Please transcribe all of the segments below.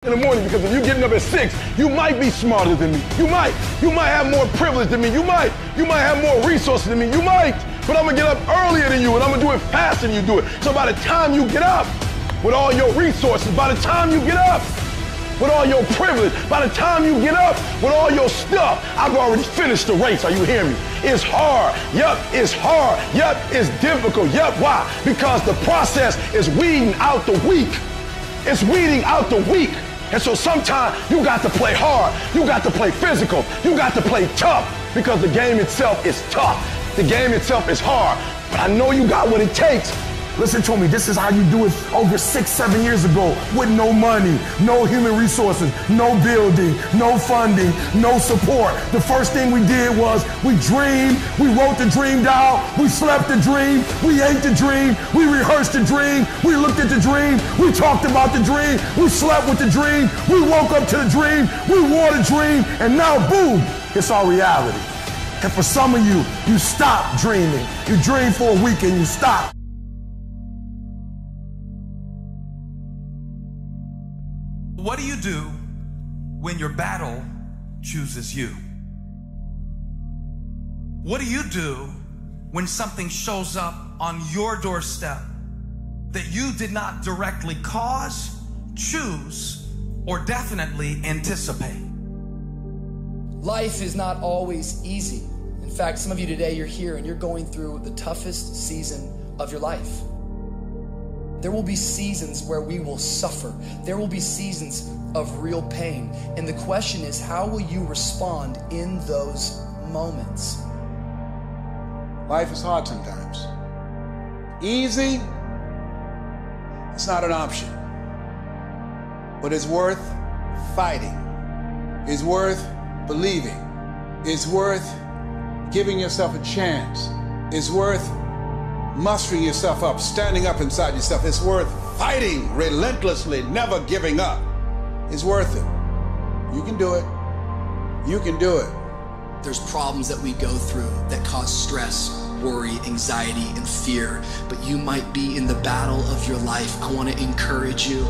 in the morning, because if you're getting up at 6, you might be smarter than me. You might have more privilege than me. You might have more resources than me. You might, but I'm gonna get up earlier than you, and I'm gonna do it faster than you do it. So by the time you get up with all your resources, by the time you get up with all your privilege, by the time you get up with all your stuff, I've already finished the race. Are you hearing me? It's hard. Yup, it's hard. Yup, it's difficult. Yup, why? Because the process is weeding out the weak. It's weeding out the weak. And so sometimes you got to play hard. You got to play physical. You got to play tough, because the game itself is tough. The game itself is hard. But I know you got what it takes. Listen to me, this is how you do it over 6-7 years ago, with no money, no human resources, no building, no funding, no support. The first thing we did was we dreamed, we wrote the dream down, we slept the dream, we ate the dream, we rehearsed the dream, we looked at the dream, we talked about the dream, we slept with the dream, we woke up to the dream, we wore the dream, and now boom, it's our reality. And for some of you, you stop dreaming. You dream for a week and you stop. What do you do when your battle chooses you? What do you do when something shows up on your doorstep that you did not directly cause, choose, or definitely anticipate? Life is not always easy. In fact, some of you today, you're here and you're going through the toughest season of your life. There will be seasons where we will suffer. There will be seasons of real pain. And the question is, how will you respond in those moments? Life is hard sometimes. Easy, it's not an option. But it's worth fighting. It's worth believing. It's worth giving yourself a chance. It's worth mustering yourself up, standing up inside yourself. It's worth fighting relentlessly, never giving up. It's worth it. You can do it. You can do it. There's problems that we go through that cause stress, worry, anxiety, and fear, but you might be in the battle of your life. I want to encourage you.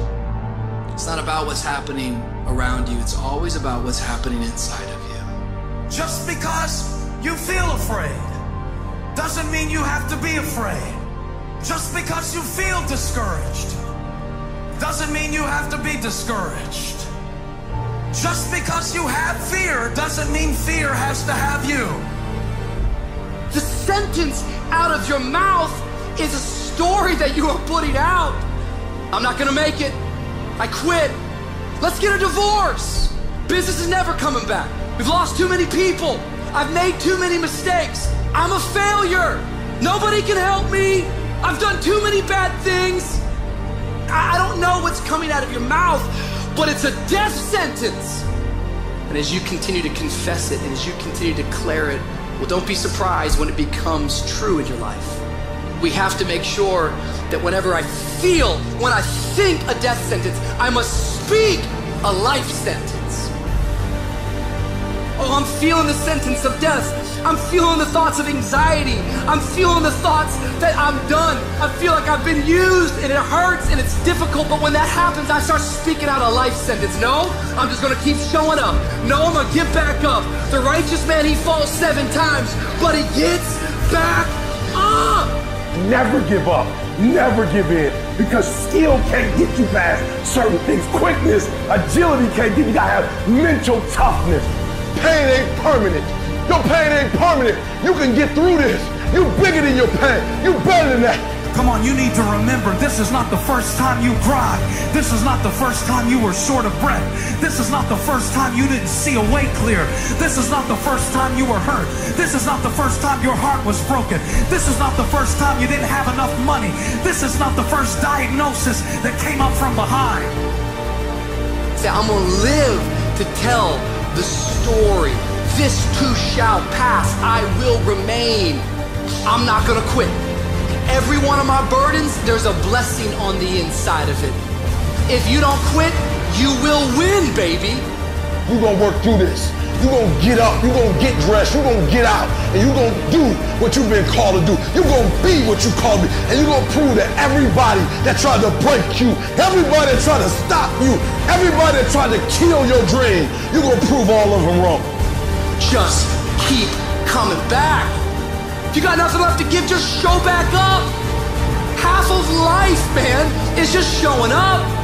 It's not about what's happening around you. It's always about what's happening inside of you. Just because you feel afraid doesn't mean you have to be afraid. Just because you feel discouraged doesn't mean you have to be discouraged. Just because you have fear doesn't mean fear has to have you. The sentence out of your mouth is a story that you are putting out. I'm not gonna make it. I quit. Let's get a divorce. Business is never coming back. We've lost too many people. I've made too many mistakes. I'm a failure. Nobody can help me. I've done too many bad things. I don't know what's coming out of your mouth, but it's a death sentence. And as you continue to confess it and as you continue to declare it, well, don't be surprised when it becomes true in your life. We have to make sure that whenever I feel, when I think a death sentence, I must speak a life sentence. Oh, I'm feeling the sentence of death. I'm feeling the thoughts of anxiety. I'm feeling the thoughts that I'm done. I feel like I've been used and it hurts and it's difficult, but when that happens, I start speaking out a life sentence. No, I'm just gonna keep showing up. No, I'm gonna get back up. The righteous man, he falls 7 times, but he gets back up. Never give up. Never give in, because skill can't get you past certain things. Quickness, agility can't get you. You gotta have mental toughness. Pain ain't permanent. Your pain ain't permanent. You can get through this. You bigger than your pain. You better than that. Come on, you need to remember, this is not the first time you cried. This is not the first time you were short of breath. This is not the first time you didn't see a way clear. This is not the first time you were hurt. This is not the first time your heart was broken. This is not the first time you didn't have enough money. This is not the first diagnosis that came up from behind. Say, I'm gonna live to tell the story. This too shall pass. I will remain. I'm not gonna quit. Every one of my burdens, there's a blessing on the inside of it. If you don't quit, you will win, baby. You're gonna work through this. You're going to get up. You're going to get dressed. You're going to get out. And you're going to do what you've been called to do. You're going to be what you called to be. And you're going to prove that everybody that tried to break you, everybody that tried to stop you, everybody that tried to kill your dream, you're going to prove all of them wrong. Just keep coming back. If you got nothing left to give, just show back up. Half of life, man, is just showing up.